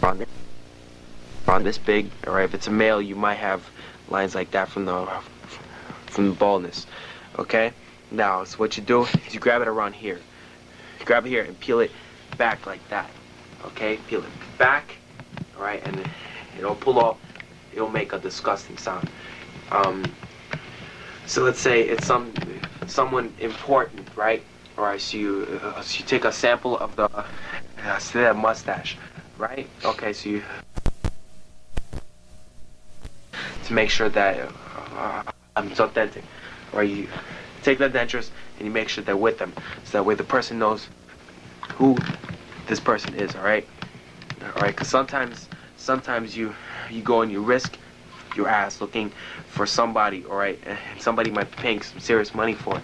around this big. All right, if it's a male, you might have lines like that from the baldness. Okay. Now, so what you do is you grab it around here. You grab it here and peel it back like that. Okay, peel it back. All right, and it'll pull off. It'll make a disgusting sound. So let's say it's someone important, right? All right, so you take a sample of the say that mustache, right? Okay, so you to make sure that it's authentic, right? You take the dentures and you make sure they're with them, so that way the person knows who this person is. All right, because sometimes you go and you risk your ass looking for somebody, all right, and somebody might be paying some serious money for it.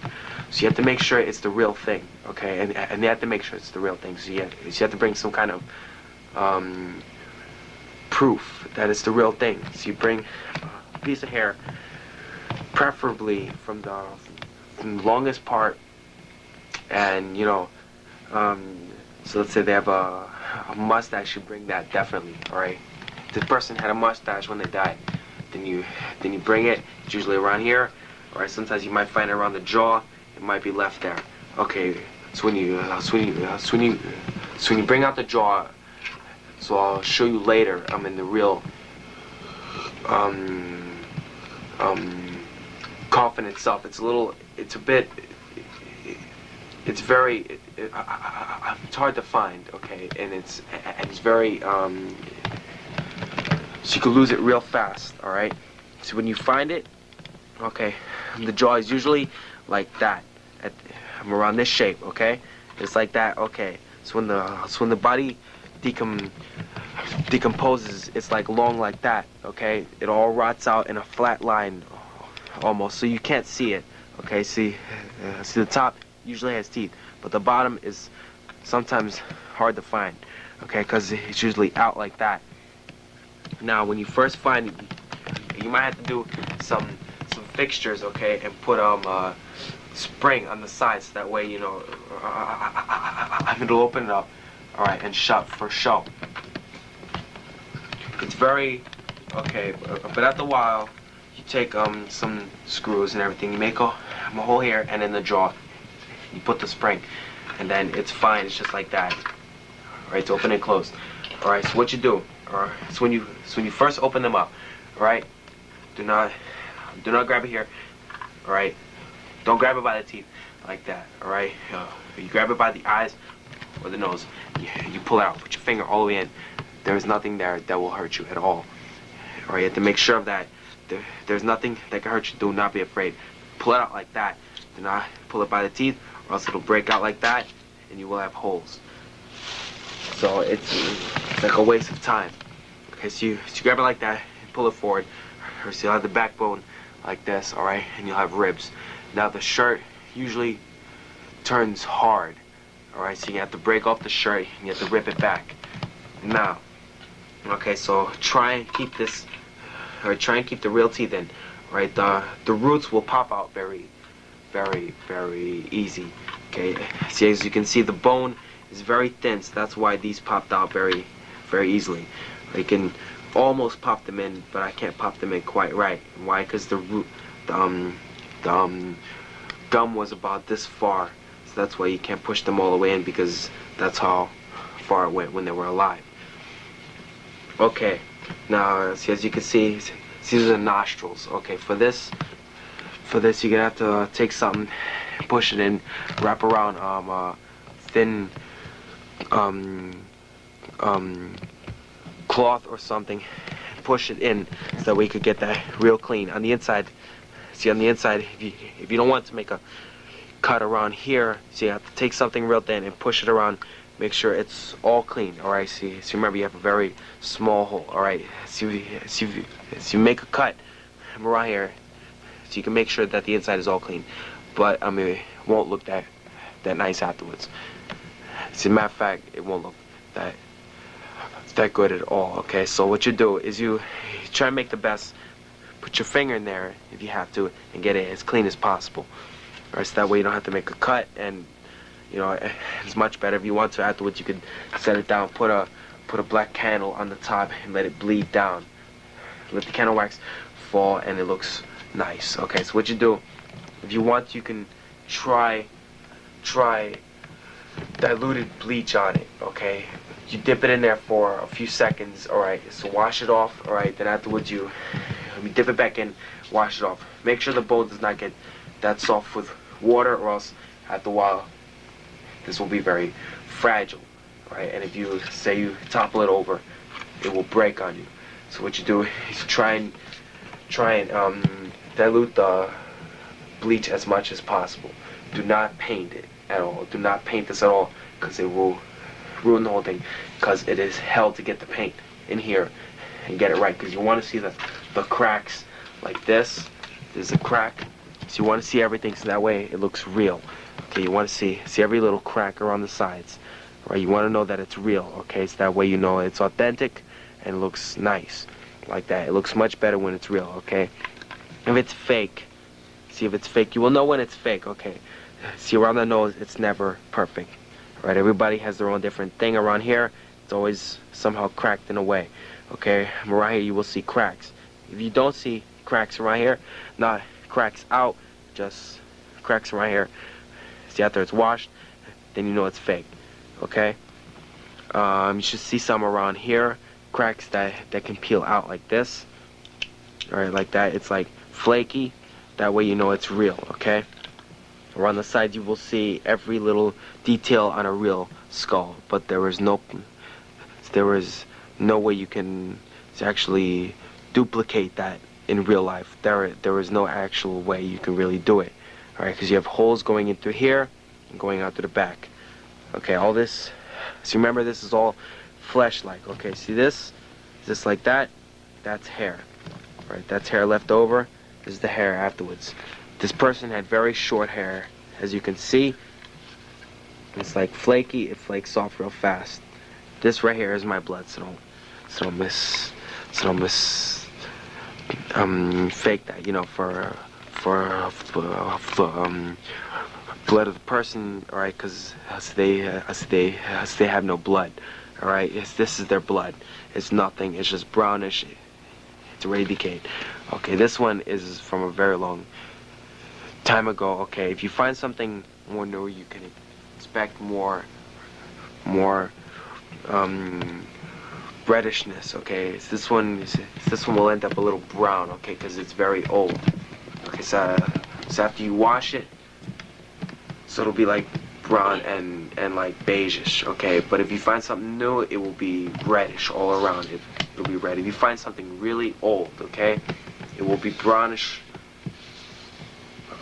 So you have to make sure it's the real thing, okay, and you have to make sure it's the real thing. So you have to bring some kind of proof that it's the real thing. So you bring a piece of hair, preferably from the longest part, and so let's say they have a mustache. You bring that definitely, all right. If the person had a mustache when they died, then you bring it. It's usually around here, all right. Sometimes you might find it around the jaw. It might be left there. Okay. So when you bring out the jaw, so I'll show you later. I'm in the real coffin itself. It's very, it's hard to find, okay, and it's very, so you can lose it real fast, all right. So when you find it, okay, the jaw is usually like that, I'm around this shape, okay. It's like that, okay. So when the body decomposes, it's like long like that, okay. It all rots out in a flat line, almost, so you can't see it, okay. See the top usually has teeth, but the bottom is sometimes hard to find, okay, because it's usually out like that. Now, when you first find it, you might have to do some fixtures, okay, and put a spring on the sides. So that way, it'll open it up, all right, and shut for show. It's very okay, but after a while, you take some screws and everything. You make a hole here and in the jaw. You put the spring, and then it's fine. It's just like that. All right, it's open and closed. All right, so what you do? So when you first open them up, all right, do not grab it here. All right, don't grab it by the teeth like that. All right, you grab it by the eyes or the nose. You pull it out. Put your finger all the way in. There is nothing there that will hurt you at all. All right, you have to make sure of that. There's nothing that can hurt you. Do not be afraid. Pull it out like that. Do not pull it by the teeth, or else it'll break out like that, and you will have holes. So it's like a waste of time. Okay, so you grab it like that and pull it forward. Or so you'll have the backbone like this, all right, and you'll have ribs. Now the shirt usually turns hard, all right, so you have to break off the shirt and you have to rip it back. Now, okay, so try and keep the real teeth in, right? The roots will pop out very, very, very easy. Okay, see, as you can see, the bone is very thin, so that's why these popped out very, very easily. I can almost pop them in, but I can't pop them in quite right. Why? Because the gum was about this far, so that's why you can't push them all the way in, because that's how far it went when they were alive. Okay, now see, as you can see, these are the nostrils. Okay, for this you're gonna have to take something, push it in, wrap around thin cloth or something, push it in so that we could get that real clean. On the inside, see, on the inside, if you don't want to make a cut around here, so you have to take something real thin and push it around, make sure it's all clean. All right, see, remember you have a very small hole. All right, so you make a cut around here, so you can make sure that the inside is all clean, but I mean, it won't look that nice afterwards. As a matter of fact, it won't look that good at all. Okay, so what you do is you try and make the best. Put your finger in there if you have to, and get it as clean as possible. All right, so that way you don't have to make a cut, and it's much better. If you want to afterwards, you could set it down, put a put a black candle on the top and let it bleed down. Let the candle wax fall and it looks nice. Okay, so what you do, if you want, you can try diluted bleach on it. Okay, you dip it in there for a few seconds. All right, so wash it off. All right, then afterwards you dip it back in, wash it off. Make sure the bowl does not get that soft with water, or else after a while this will be very fragile. Right, and if you say you topple it over, it will break on you. So what you do is try and dilute the bleach as much as possible. Do not paint it at all. Do not paint this at all, because it will ruin the whole thing. Because it is hell to get the paint in here and get it right. Because you want to see the cracks like this. There's a crack, so you want to see everything, so that way it looks real. Okay, you want to see every little crack around the sides. Right, you want to know that it's real. Okay, so that way you know it's authentic and it looks nice like that. It looks much better when it's real. Okay, if it's fake, see if it's fake, you will know when it's fake. Okay, see around the nose, it's never perfect. Right, everybody has their own different thing. Around here, it's always somehow cracked in a way. Okay, around here you will see cracks. If you don't see cracks around here, not cracks out, just cracks around here, see after it's washed, then you know it's fake. Okay, you should see some around here, cracks that can peel out like this. All right, like that. It's like flaky. That way you know it's real. Okay. Around the sides you will see every little detail on a real skull, but there is no way you can actually duplicate that in real life. There is no actual way you can really do it. All right, because you have holes going in through here and going out through the back. Okay, all this, so remember, this is all flesh-like. Okay, see this? Just like that, that's hair. Right, that's hair left over. This is the hair afterwards. This person had very short hair, as you can see. It's like flaky, it flakes off real fast. This right here is my blood, so don't fake that, you know, for blood of the person, all right, because they have no blood, all right. This is their blood. It's nothing. It's just brownish. It's already decayed. Okay, this one is from a very long time ago. Okay, if you find something more new, you can expect more reddishness. Okay, this one will end up a little brown. Okay, because it's very old. Okay, so after you wash it, so it'll be like brown and like beigeish, okay? But if you find something new, it will be reddish all around it. It'll be red. If you find something really old, okay, it will be brownish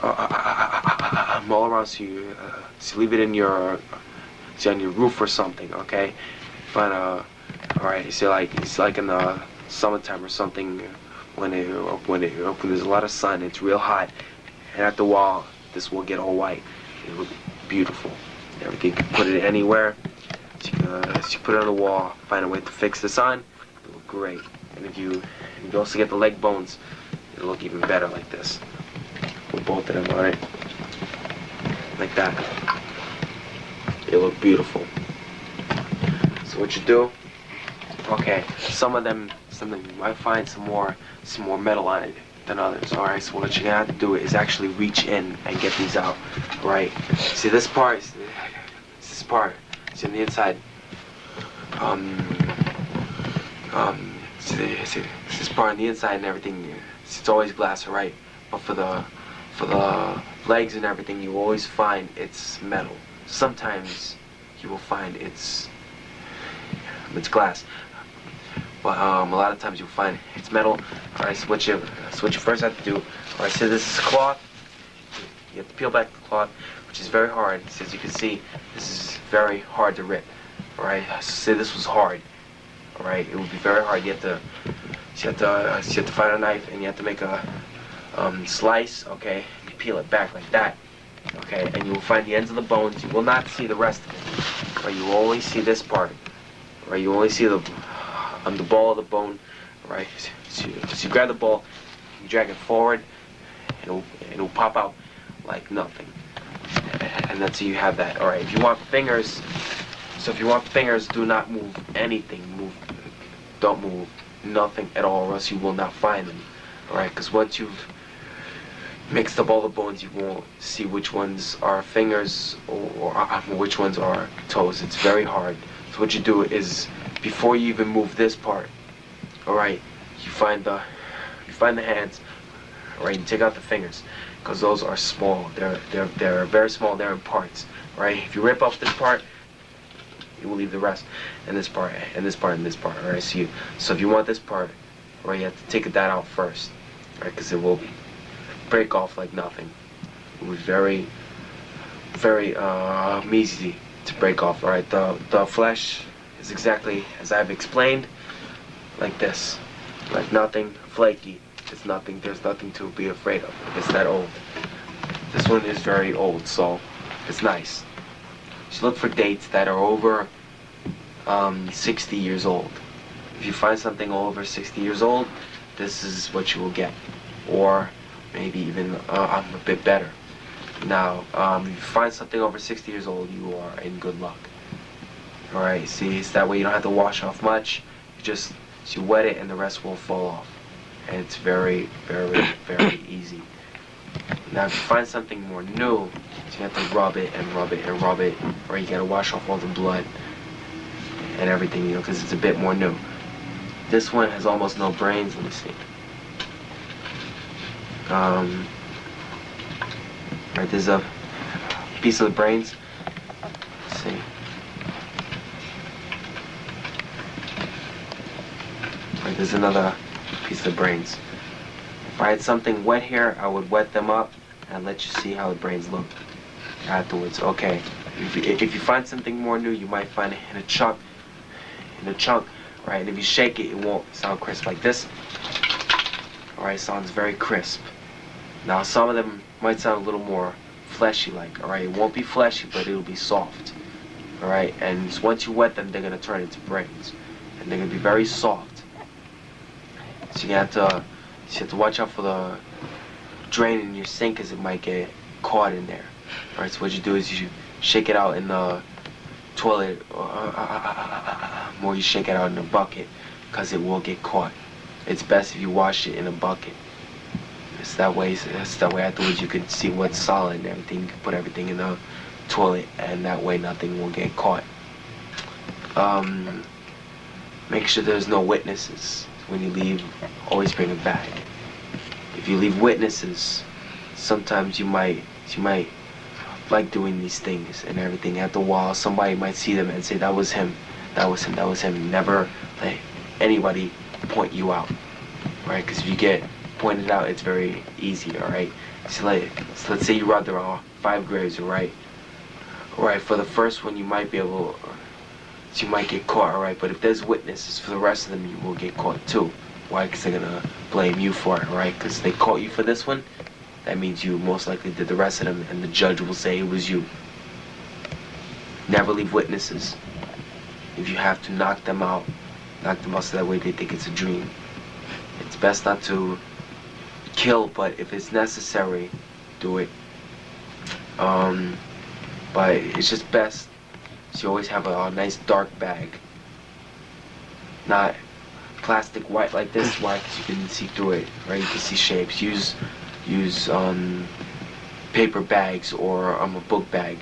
all around. So you leave it in your, on your roof or something, okay? Find all right. It's like in the summertime or something, when there's a lot of sun, it's real hot, and at the wall, this will get all white. It look beautiful. Everything, you can put it anywhere. So you put it on the wall, find a way to fix this on, it'll look great. And if you also get the leg bones, it'll look even better like this. With both of them, alright? Like that. It'll look beautiful. So what you do, okay, some of them you might find some more metal on it than others. Alright, so what you're gonna have to do is actually reach in and get these out. Right? See this part? This part. See on the inside. See this part on the inside and everything. It's always glass, right? But for the legs and everything, you always find it's metal. Sometimes you will find it's glass. But a lot of times you'll find it's metal. Alright, so what you first have to do, alright, so this is cloth. You have to peel back the cloth, which is very hard. So as you can see, this is very hard to rip. Alright, so say this was hard. Alright, it would be very hard. You have to find a knife and you have to make a slice, okay? You peel it back like that. Okay, and you will find the ends of the bones. You will not see the rest of it. Right, you will only see this part. Right, you only see the ball of the bone, right? So you grab the ball, you drag it forward, and it'll pop out like nothing. And that's how you have that. All right. If you want fingers, So if you want fingers, do not move anything. Don't move nothing at all, or else you will not find them. Alright, because once you've mixed up all the bones, you won't see which ones are fingers or which ones are toes. It's very hard. So what you do is, before you even move this part, alright, you find the hands, alright, you take out the fingers, because those are small. They're very small. They're in parts. Right? If you rip off this part, you will leave the rest, and this part, and this part, and this part. Alright, so if you want this part, right, you have to take that out first, right? Because it will break off like nothing. It will be very, very easy to break off. Alright, the flesh is exactly as I've explained, like this, like nothing, flaky. It's nothing. There's nothing to be afraid of. It's that old. This one is very old, so it's nice. So look for dates that are over 60 years old. If you find something over 60 years old, this is what you will get, or maybe even a bit better. Now, if you find something over 60 years old, you are in good luck. All right, see, it's that way you don't have to wash off much. You wet it, and the rest will fall off, and it's very, very, very easy. Now, if you find something more new, so you have to rub it and rub it and rub it, or you gotta wash off all the blood and everything, you know, because it's a bit more new. This one has almost no brains. Let me see. Right, there's a piece of the brains. Let's see. Right, there's another piece of brains. If I had something wet here, I would wet them up and let you see how the brains look afterwards. Okay, if you find something more new, you might find it in a chunk, right? And if you shake it, it won't sound crisp like this. Alright, sounds very crisp. Now some of them might sound a little more fleshy like, alright? It won't be fleshy, but it'll be soft. Alright, and once you wet them, they're gonna turn into brains. And they're gonna be very soft. So you have to watch out for the drain in your sink, because it might get caught in there. Alright, so what you do is you shake it out in the toilet, or you shake it out in a bucket, because it will get caught. It's best if you wash it in a bucket. It's that way afterwards you can see what's solid and everything. You can put everything in the toilet, and that way nothing will get caught. Make sure there's no witnesses. When you leave, always bring a bag. If you leave witnesses, sometimes you might like doing these things and everything. After a while, somebody might see them and say, that was him, that was him, that was him. Never let anybody point you out, right? Because if you get pointed out, it's very easy, all right? So let's say you robbed around 5 graves, all right? All right, for the first one, you might get caught, all right? But if there's witnesses for the rest of them, you will get caught too. Why? Because they're gonna blame you for it, all right? Because they caught you for this one, that means you most likely did the rest of them, and the judge will say it was you. Never leave witnesses. If you have to, knock them out so that way they think it's a dream. It's best not to kill, but if it's necessary, do it. But it's just best so you always have a nice dark bag, not plastic white like this. Why? Because you can see through it, right? You can see shapes. Use paper bags, or a book bag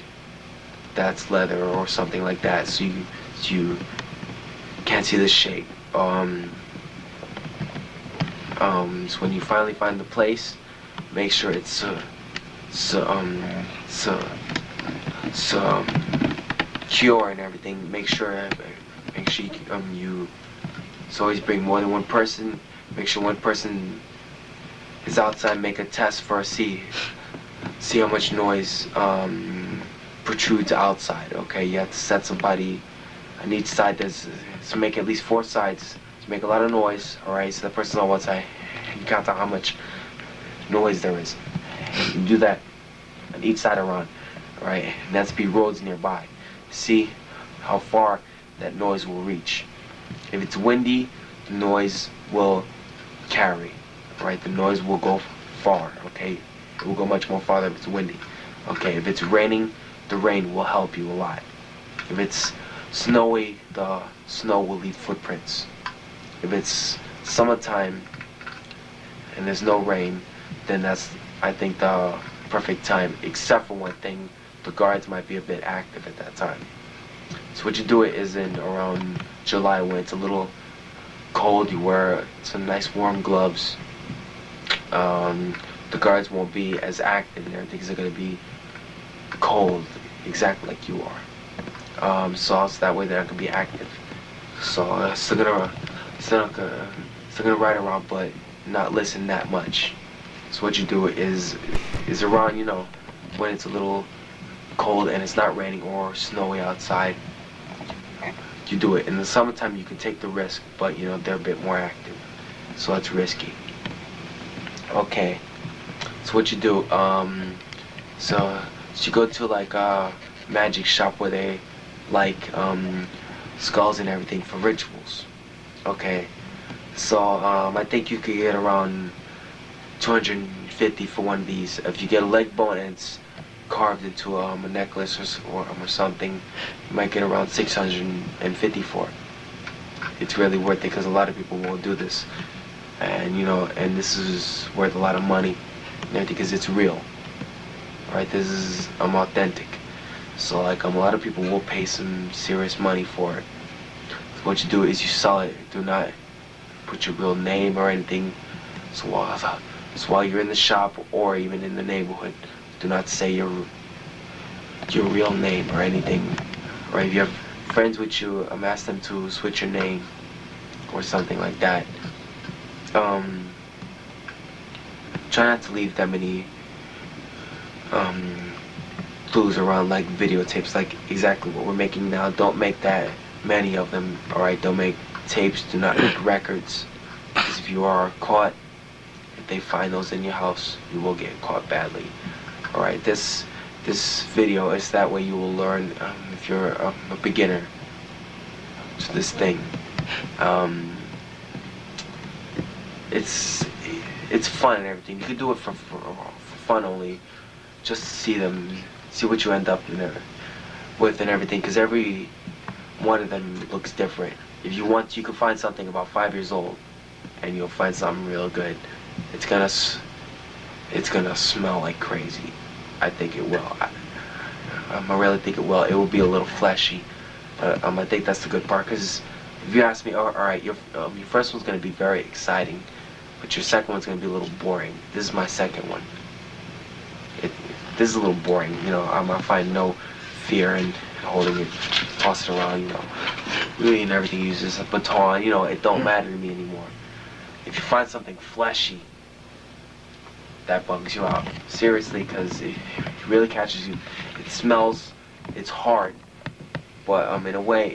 that's leather or something like that, so you can't see the shape. So when you finally find the place, make sure it's secure and everything. Make sure you always bring more than one person. Make sure one person is outside. Make a test first. See how much noise protrudes outside. Okay, you have to set somebody on each side. So make at least 4 sides to make a lot of noise. All right, so the person's on one side. You count out how much noise there is. You do that on each side around. All right, and that's be roads nearby. See how far that noise will reach. If it's windy, the noise will carry. Right, the noise will go far. Okay, it will go much more farther if it's windy. Okay, if it's raining, the rain will help you a lot. If it's snowy, the snow will leave footprints. If it's summertime and there's no rain, then that's, I think, the perfect time, except for one thing: the guards might be a bit active at that time. So what you do it is in around July, when it's a little cold. You wear some nice warm gloves. The guards won't be as active and everything, because they're going to be cold, exactly like you are. So that way they're not going to be active. So still gonna ride around, but not listen that much. So what you do is around, when it's a little cold and it's not raining or snowy outside, you do it. In the summertime you can take the risk, but they're a bit more active, so it's risky. Okay, so what you do, so you go to like a magic shop where they like skulls and everything for rituals. Okay, so I think you could get around 250 for one of these. If you get a leg bone and it's carved into a necklace or something, you might get around 650 for it. It's really worth it, because a lot of people won't do this, and and this is worth a lot of money and everything, because it's real, right? This is authentic. So like a lot of people will pay some serious money for it. So what you do is you sell it. Do not put your real name or anything. So while you're in the shop or even in the neighborhood, do not say your real name or anything. Or if you have friends with you, ask them to switch your name or something like that. Try not to leave that many clues around, like videotapes, like exactly what we're making now. Don't make that many of them. Alright, don't make tapes, do not make records, because if you are caught, if they find those in your house, you will get caught badly. Alright, this video is that way you will learn, if you're a beginner to this thing. It's fun and everything. You can do it for fun only, just to see what you end up with and everything, because every one of them looks different. If you want, you can find something about 5 years old, and you'll find something real good. It's gonna smell like crazy. I think it will. I really think it will. It will be a little fleshy, but I think that's the good part. Because if you ask me, all right, your first one's gonna be very exciting, but your second one's gonna be a little boring. This is my second one. This is a little boring. I find no fear in holding it, toss it around. Really, and everything uses a baton. It don't matter to me anymore. If you find something fleshy, that bugs you out, seriously, because it really catches you. It smells, it's hard, but in a way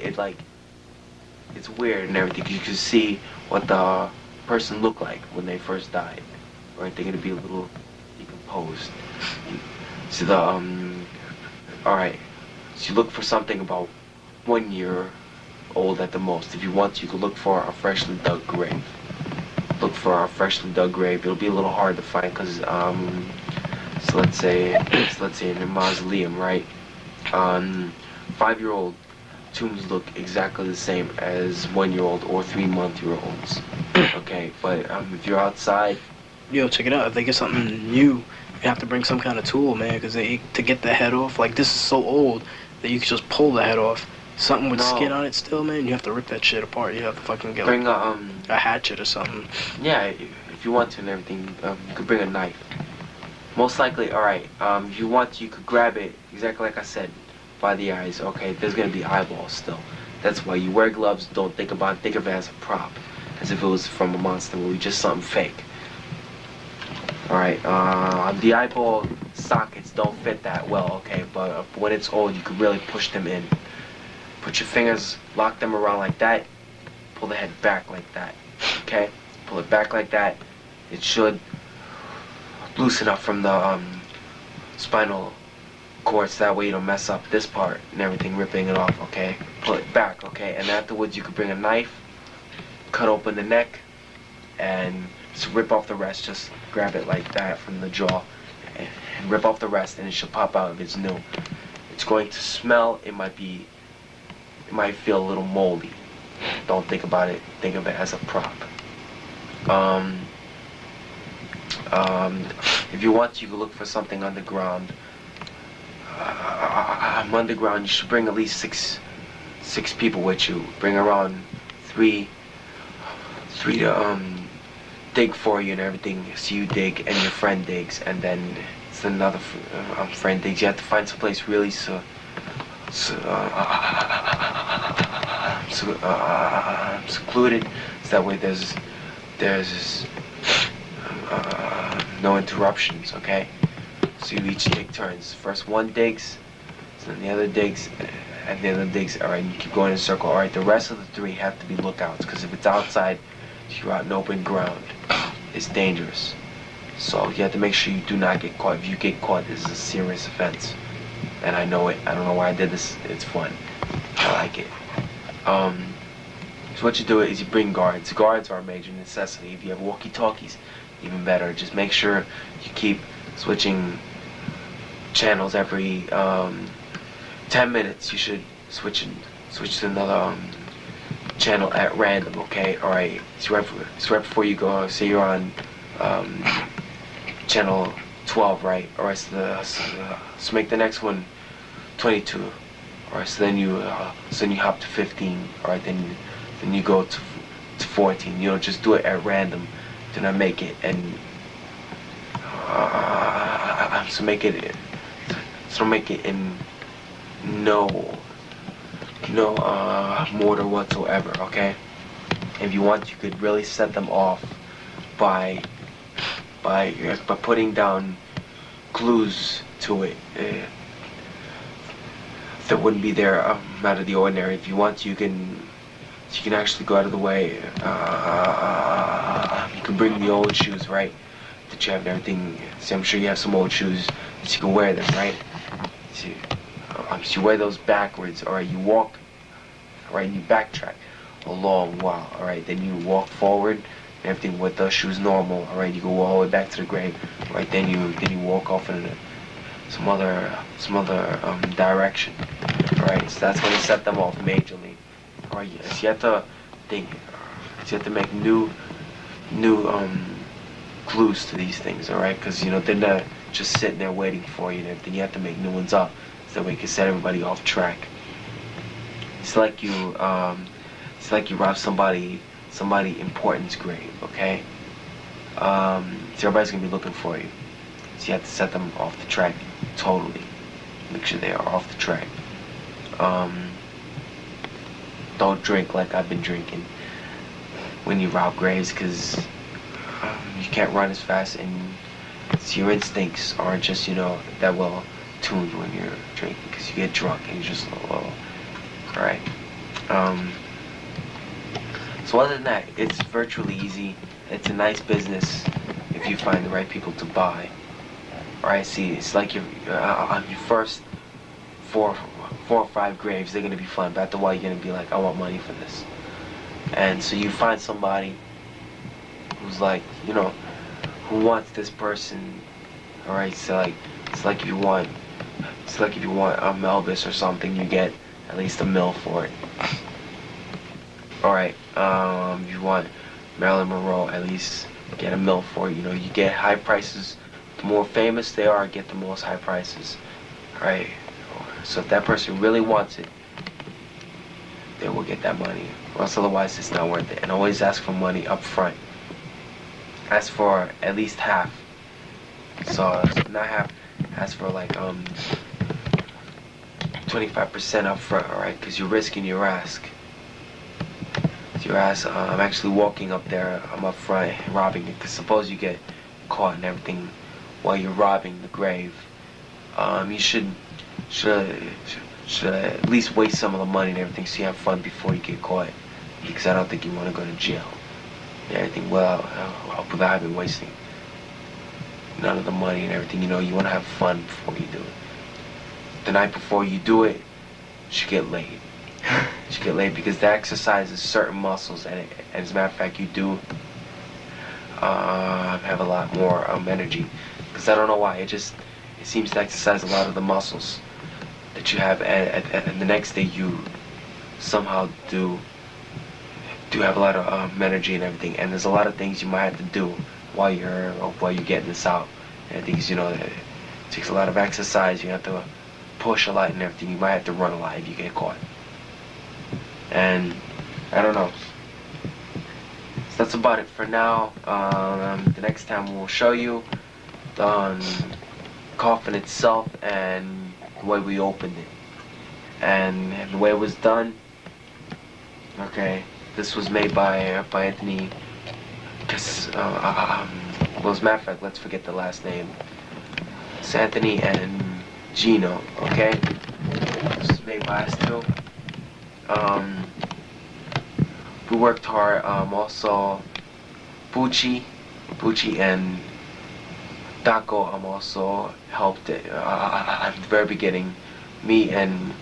it's weird and everything. You can see what the person looked like when they first died, right? They're gonna be a little decomposed. So alright, so you look for something about 1 year old at the most. If you want, you can look for a freshly dug grave. Look for a freshly dug grave. It'll be a little hard to find, because so let's say in a mausoleum, right? 5-year-old tombs look exactly the same as 1-year-old or 3-month-olds. Okay, but if you're outside, yo, check it out. If they get something new, you have to bring some kind of tool, man, because to get the head off, like, this is so old that you can just pull the head off. Something with skin on it still, man, you have to rip that shit apart. You have to fucking get bring a hatchet or something. Yeah, if you want to and everything, you could bring a knife. Most likely, alright, if you want, you could grab it, exactly like I said, by the eyes. Okay, there's gonna be eyeballs still. That's why you wear gloves. Don't think of it as a prop, as if it was from a monster movie, just something fake. Alright, the eyeball sockets don't fit that well, okay, but when it's old, you can really push them in. Put your fingers, lock them around like that, pull the head back like that, okay? Pull it back like that. It should loosen up from the spinal cord, so that way you don't mess up this part and everything, ripping it off, okay? Pull it back, okay? And afterwards, you could bring a knife, cut open the neck, and just rip off the rest. Just grab it like that from the jaw and rip off the rest, and it should pop out if it's new. It's going to smell. It might be it might feel a little moldy. Don't think about it. Think of it as a prop. If you want, you can look for something underground. Underground, you should bring at least six people with you. Bring around three to dig for you and everything. So you dig and your friend digs, and then it's another friend digs. You have to find some place really secluded, so that way there's no interruptions. Okay, so you each take turns. First one digs, so then the other digs, and the other digs. All right, you keep going in a circle. All right, the rest of the three have to be lookouts, because if it's outside, you're out in open ground, it's dangerous. So you have to make sure you do not get caught. If you get caught, this is a serious offense. And I know it. I don't know why I did this. It's fun. I like it. So what you do is you bring guards. Guards are a major necessity. If you have walkie-talkies, even better. Just make sure you keep switching channels every 10 minutes. You should switch to another channel at random. Okay. All right. So right before you go, say you're on channel 12, right? All right. So make the next one 22. All right. So then you hop to 15. All right. Then you go to 14. You don't just do it at random. Do not make it so make it in no mortar whatsoever. Okay. If you want, you could really set them off by putting down clues to it that wouldn't be there out of the ordinary. If you want, you can actually go out of the way. You can bring the old shoes, right, that you have and everything. See, I'm sure you have some old shoes, so you can wear them, right? So you wear those backwards, all right? You walk, all right, and you backtrack a long while, all right? Then you walk forward and everything with those shoes normal, all right? You go all the way back to the grave, right? Then you walk off in some other direction, all right? So that's when you set them off majorly. All right, yes, you have to think. You have to make new clues to these things, all right? Because they're not just sitting there waiting for you and everything. You have to make new ones up so that we can set everybody off track. It's like you rob somebody important's grave, okay? So everybody's gonna be looking for you. So you have to set them off the track totally. Make sure they are off the track. Don't drink like I've been drinking when you rob graves, because you can't run as fast, and so your instincts aren't just that well tuned when you're drinking, because you get drunk and you're just low. Alright. So other than that, it's virtually easy. It's a nice business if you find the right people to buy. Alright, see, it's like your first four or five graves, they're gonna be fun, but after a while you're gonna be like, I want money for this. And so you find somebody who's like, who wants this person. All right, so it's like if you want Elvis or something, you get at least $1 million for it. All right, if you want Marilyn Monroe, at least get $1 million for it. You get high prices. The more famous they are, get the most high prices. All right. So if that person really wants it, they will get that money. Or else otherwise it's not worth it. And always ask for money up front. Ask for at least half. So not half. Ask for like 25% up front, alright? Because you're risking your ass. I'm actually walking up there. I'm up front robbing it. Because suppose you get caught and everything while you're robbing the grave. You should at least waste some of the money and everything so you have fun before you get caught, because I don't think you want to go to jail and everything without having wasting none of the money and everything. You want to have fun before you do it. The night before you do it, you should get laid. You should get laid, because that exercises certain muscles, and as a matter of fact, you do have a lot more energy, because I don't know why, it seems to exercise a lot of the muscles that you have, and the next day you somehow do have a lot of energy and everything. And there's a lot of things you might have to do while you're getting this out. And things, you know, it takes a lot of exercise. You have to push a lot and everything. You might have to run a lot if you get caught. And I don't know. So that's about it for now. The next time we'll show you the coffin itself and the way we opened it and the way it was done. Okay, this was made by Anthony. Well, as a matter of fact, let's forget the last name. It's Anthony and Gino. Okay, this was made by us too. We worked hard. Also, Bucci and Taco also helped it at the very beginning. Me and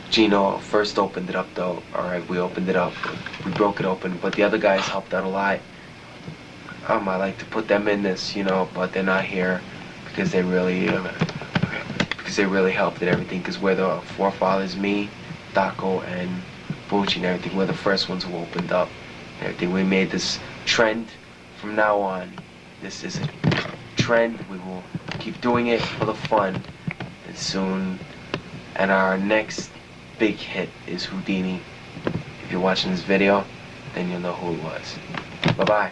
Gino first opened it up though. Alright, we opened it up. We broke it open, but the other guys helped out a lot. I like to put them in this, you know, but they're not here because they really helped and everything. Because we're the forefathers, me, Taco, and Bucci and everything. We're the first ones who opened up and everything. We made this trend from now on. This is a trend. We will keep doing it for the fun. And soon, and our next big hit is Houdini. If you're watching this video, then you'll know who it was. Bye-bye.